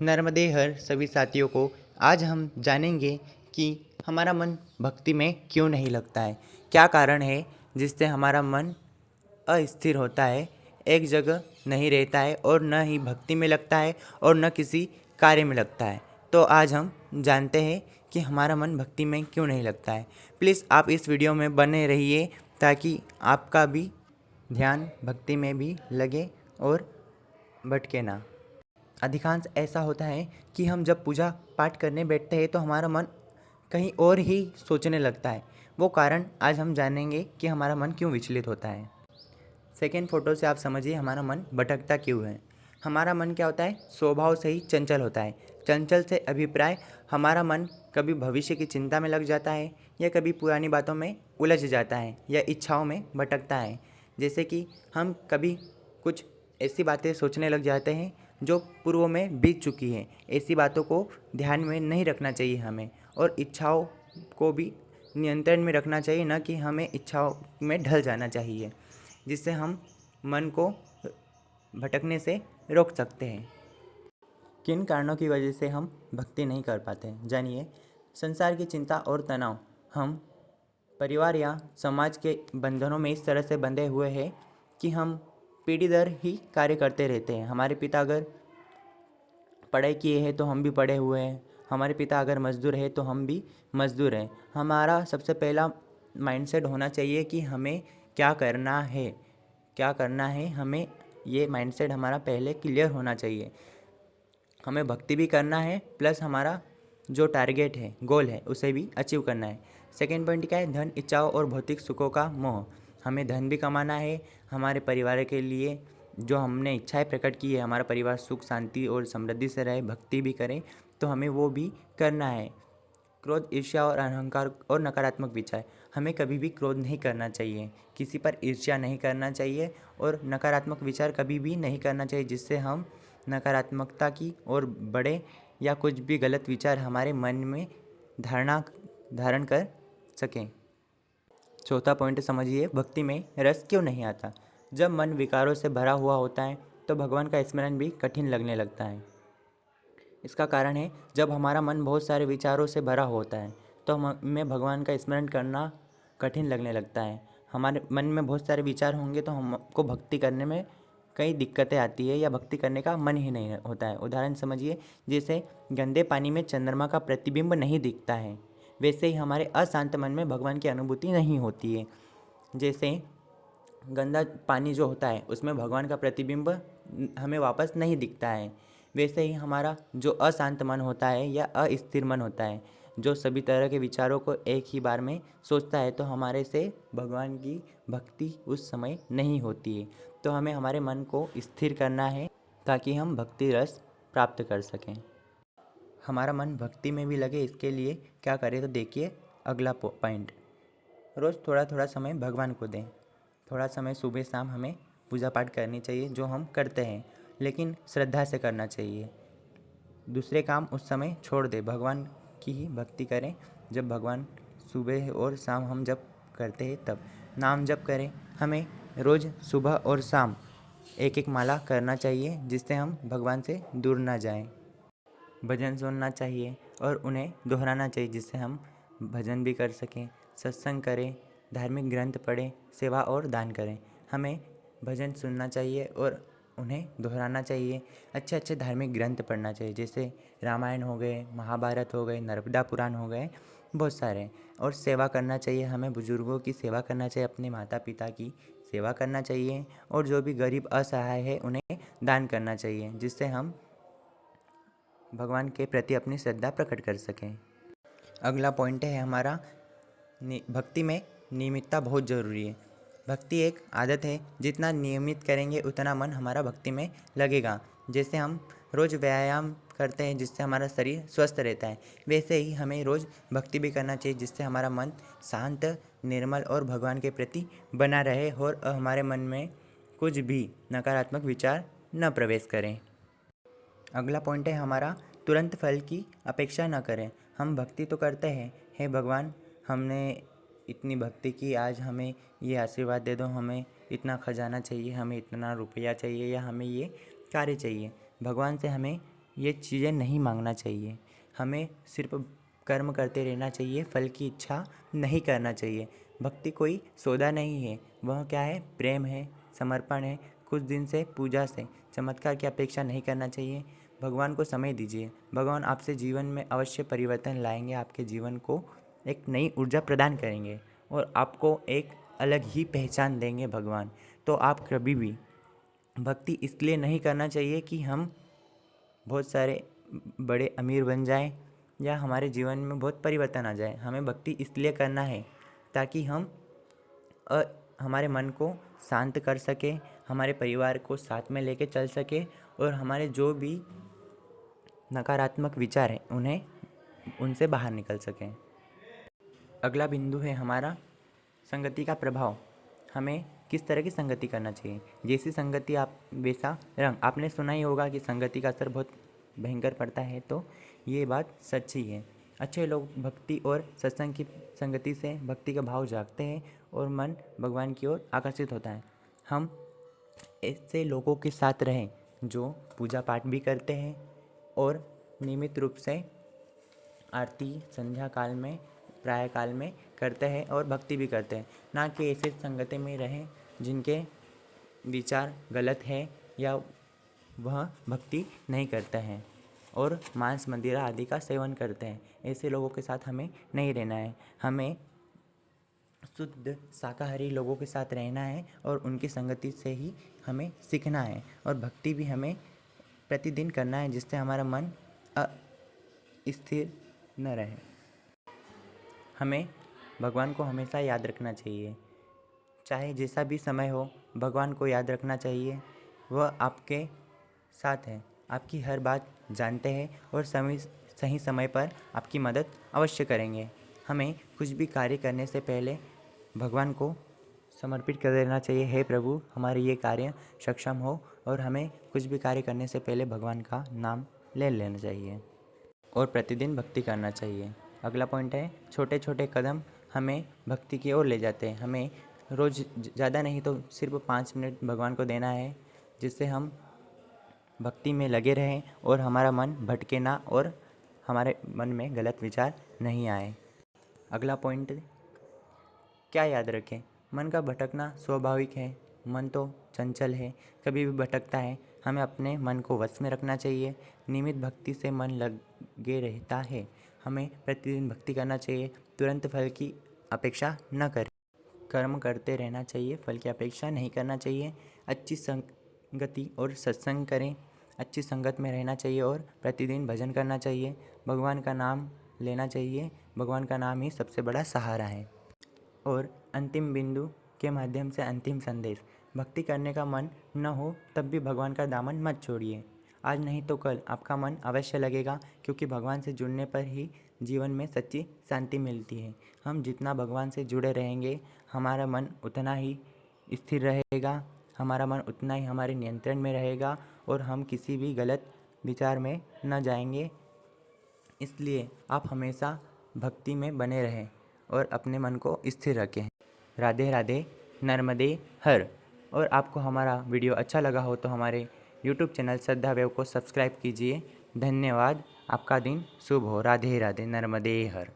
नर्मदे हर सभी साथियों को आज हम जानेंगे कि हमारा मन भक्ति में क्यों नहीं लगता है। क्या कारण है जिससे हमारा मन अस्थिर होता है, एक जगह नहीं रहता है और न ही भक्ति में लगता है और न किसी कार्य में लगता है। तो आज हम जानते हैं कि हमारा मन भक्ति में क्यों नहीं लगता है। प्लीज़ आप इस वीडियो में बने रहिए ताकि आपका भी ध्यान भक्ति में भी लगे और भटके ना। अधिकांश ऐसा होता है कि हम जब पूजा पाठ करने बैठते हैं तो हमारा मन कहीं और ही सोचने लगता है। वो कारण आज हम जानेंगे कि हमारा मन क्यों विचलित होता है। सेकेंड फोटो से आप समझिए हमारा मन भटकता क्यों है। हमारा मन क्या होता है, स्वभाव से ही चंचल होता है। चंचल से अभिप्राय हमारा मन कभी भविष्य की चिंता में लग जाता है या कभी पुरानी बातों में उलझ जाता है या इच्छाओं में भटकता है। जैसे कि हम कभी कुछ ऐसी बातें सोचने लग जाते हैं जो पूर्व में बीत चुकी है। ऐसी बातों को ध्यान में नहीं रखना चाहिए हमें, और इच्छाओं को भी नियंत्रण में रखना चाहिए, न कि हमें इच्छाओं में ढल जाना चाहिए, जिससे हम मन को भटकने से रोक सकते हैं। किन कारणों की वजह से हम भक्ति नहीं कर पाते, जानिए। संसार की चिंता और तनाव। हम परिवार या समाज के बंधनों में इस तरह से बंधे हुए हैं कि हम पीढ़ी दर ही कार्य करते रहते हैं। हमारे पिता अगर पढ़ाई किए हैं तो हम भी पढ़े हुए हैं, हमारे पिता अगर मज़दूर है तो हम भी मज़दूर हैं। हमारा सबसे पहला माइंडसेट होना चाहिए कि हमें क्या करना है, क्या करना है। हमें ये माइंडसेट हमारा पहले क्लियर होना चाहिए। हमें भक्ति भी करना है, प्लस हमारा जो टारगेट है, गोल है, उसे भी अचीव करना है। सेकेंड पॉइंट क्या है, धन, इच्छाओं और भौतिक सुखों का मोह। हमें धन भी कमाना है, हमारे परिवार के लिए जो हमने इच्छाएं प्रकट की है, हमारा परिवार सुख शांति और समृद्धि से रहे, भक्ति भी करें, तो हमें वो भी करना है। क्रोध, ईर्ष्या और अहंकार और नकारात्मक विचार। हमें कभी भी क्रोध नहीं करना चाहिए, किसी पर ईर्ष्या नहीं करना चाहिए और नकारात्मक विचार कभी भी नहीं करना चाहिए, जिससे हम नकारात्मकता की ओर बढ़े या कुछ भी गलत विचार हमारे मन में धारण कर सकें। चौथा पॉइंट समझिए, भक्ति में रस क्यों नहीं आता। जब मन विकारों से भरा हुआ होता है तो भगवान का स्मरण भी कठिन लगने लगता है। इसका कारण है, जब हमारा मन बहुत सारे विचारों से भरा होता है तो हमें भगवान का स्मरण करना कठिन लगने लगता है। हमारे मन में बहुत सारे विचार होंगे तो हमको भक्ति करने में कई दिक्कतें आती है या भक्ति करने का मन ही नहीं होता है। उदाहरण समझिए, जैसे गंदे पानी में चंद्रमा का प्रतिबिंब नहीं दिखता है, वैसे ही हमारे अशांत मन में भगवान की अनुभूति नहीं होती है। जैसे गंदा पानी जो होता है उसमें भगवान का प्रतिबिंब हमें वापस नहीं दिखता है, वैसे ही हमारा जो अशांत मन होता है या अस्थिर मन होता है, जो सभी तरह के विचारों को एक ही बार में सोचता है, तो हमारे से भगवान की भक्ति उस समय नहीं होती है। तो हमें हमारे मन को स्थिर करना है ताकि हम भक्ति रस प्राप्त कर सकें, हमारा मन भक्ति में भी लगे। इसके लिए क्या करें, तो देखिए अगला पॉइंट, रोज़ थोड़ा थोड़ा समय भगवान को दें। थोड़ा समय सुबह शाम हमें पूजा पाठ करनी चाहिए, जो हम करते हैं, लेकिन श्रद्धा से करना चाहिए। दूसरे काम उस समय छोड़ दें, भगवान की ही भक्ति करें। जब भगवान सुबह और शाम हम जब करते हैं तब नाम जप करें। हमें रोज़ सुबह और शाम एक एक माला करना चाहिए, जिससे हम भगवान से दूर ना जाएं। भजन सुनना चाहिए और उन्हें दोहराना चाहिए, जिससे हम भजन भी कर सकें। सत्संग करें, धार्मिक ग्रंथ पढ़ें, सेवा और दान करें। हमें भजन सुनना चाहिए और उन्हें दोहराना चाहिए। अच्छे अच्छे धार्मिक ग्रंथ पढ़ना चाहिए, जैसे रामायण हो गए, महाभारत हो गए, नर्मदा पुराण हो गए, बहुत सारे। और सेवा करना चाहिए, हमें बुजुर्गों की सेवा करना चाहिए, अपने माता पिता की सेवा करना चाहिए, और जो भी गरीब असहाय है उन्हें दान करना चाहिए, जिससे हम भगवान के प्रति अपनी श्रद्धा प्रकट कर सकें। अगला पॉइंट है हमारा, भक्ति में नियमितता बहुत ज़रूरी है। भक्ति एक आदत है, जितना नियमित करेंगे उतना मन हमारा भक्ति में लगेगा। जैसे हम रोज़ व्यायाम करते हैं जिससे हमारा शरीर स्वस्थ रहता है, वैसे ही हमें रोज़ भक्ति भी करना चाहिए, जिससे हमारा मन शांत, निर्मल और भगवान के प्रति बना रहे और हमारे मन में कुछ भी नकारात्मक विचार न प्रवेश करें। अगला पॉइंट है हमारा, तुरंत फल की अपेक्षा न करें। हम भक्ति तो करते हैं, हे भगवान हमने इतनी भक्ति की, आज हमें ये आशीर्वाद दे दो, हमें इतना खजाना चाहिए, हमें इतना रुपया चाहिए या हमें ये कार्य चाहिए। भगवान से हमें ये चीज़ें नहीं मांगना चाहिए। हमें सिर्फ कर्म करते रहना चाहिए, फल की इच्छा नहीं करना चाहिए। भक्ति कोई सौदा नहीं है, वह क्या है? प्रेम है, समर्पण है। कुछ दिन से पूजा से चमत्कार की अपेक्षा नहीं करना चाहिए। भगवान को समय दीजिए। भगवान आपसे जीवन में अवश्य परिवर्तन लाएंगे, आपके जीवन को एक नई ऊर्जा प्रदान करेंगे और आपको एक अलग ही पहचान देंगे भगवान। तो आप कभी भी भक्ति इसलिए नहीं करना चाहिए कि हम बहुत सारे बड़े अमीर बन जाएं या हमारे जीवन में बहुत परिवर्तन आ जाए। हमें भक्ति इसलिए करना है ताकि हम हमारे मन को शांत कर सके, हमारे परिवार को साथ में लेके चल सके और हमारे जो भी नकारात्मक विचार हैं उनसे बाहर निकल सकें। अगला बिंदु है हमारा संगति का प्रभाव। हमें किस तरह की संगति करना चाहिए? जैसी संगति आप वैसा रंग। आपने सुना ही होगा कि संगति का असर बहुत भयंकर पड़ता है, तो ये बात सच्ची है। अच्छे लोग भक्ति और सत्संग की संगति से भक्ति का भाव जागते हैं और मन भगवान की ओर आकर्षित होता है। हम ऐसे लोगों के साथ रहें जो पूजा पाठ भी करते हैं और नियमित रूप से आरती संध्या काल में, प्रातः काल में करते हैं और भक्ति भी करते हैं। ना कि ऐसे संगति में रहें जिनके विचार गलत है या वह भक्ति नहीं करते हैं और मांस मदिरा आदि का सेवन करते हैं। ऐसे लोगों के साथ हमें नहीं रहना है। हमें शुद्ध शाकाहारी लोगों के साथ रहना है और उनकी संगति से ही हमें सीखना है और भक्ति भी हमें प्रतिदिन करना है, जिससे हमारा मन स्थिर न रहे। हमें भगवान को हमेशा याद रखना चाहिए, चाहे जैसा भी समय हो। भगवान को याद रखना चाहिए, वह आपके साथ है, आपकी हर बात जानते हैं और सही समय पर आपकी मदद अवश्य करेंगे। हमें कुछ भी कार्य करने से पहले भगवान को समर्पित कर देना चाहिए। हे प्रभु, हमारे ये कार्य सक्षम हो, और हमें कुछ भी कार्य करने से पहले भगवान का नाम ले लेना चाहिए और प्रतिदिन भक्ति करना चाहिए। अगला पॉइंट है छोटे छोटे कदम हमें भक्ति की ओर ले जाते हैं। हमें रोज़ ज़्यादा नहीं तो सिर्फ 5 मिनट भगवान को देना है, जिससे हम भक्ति में लगे रहें और हमारा मन भटके ना और हमारे मन में गलत विचार नहीं आए। अगला पॉइंट क्या याद रखें? मन का भटकना स्वाभाविक है। मन तो चंचल है, कभी भी भटकता है। हमें अपने मन को वश में रखना चाहिए। नियमित भक्ति से मन लगे रहता है। हमें प्रतिदिन भक्ति करना चाहिए, तुरंत फल की अपेक्षा न करें। कर्म करते रहना चाहिए, फल की अपेक्षा नहीं करना चाहिए। अच्छी संगति और सत्संग करें, अच्छी संगत में रहना चाहिए और प्रतिदिन भजन करना चाहिए। भगवान का नाम लेना चाहिए, भगवान का नाम ही सबसे बड़ा सहारा है। और अंतिम बिंदु के माध्यम से अंतिम संदेश, भक्ति करने का मन न हो तब भी भगवान का दामन मत छोड़िए। आज नहीं तो कल आपका मन अवश्य लगेगा, क्योंकि भगवान से जुड़ने पर ही जीवन में सच्ची शांति मिलती है। हम जितना भगवान से जुड़े रहेंगे, हमारा मन उतना ही स्थिर रहेगा, हमारा मन उतना ही हमारे नियंत्रण में रहेगा और हम किसी भी गलत विचार में न जाएंगे। इसलिए आप हमेशा भक्ति में बने रहें और अपने मन को स्थिर रखें। राधे राधे, नर्मदे हर। और आपको हमारा वीडियो अच्छा लगा हो तो हमारे YouTube चैनल श्रद्धा वेव को सब्सक्राइब कीजिए। धन्यवाद। आपका दिन शुभ हो। राधे राधे, नर्मदे हर।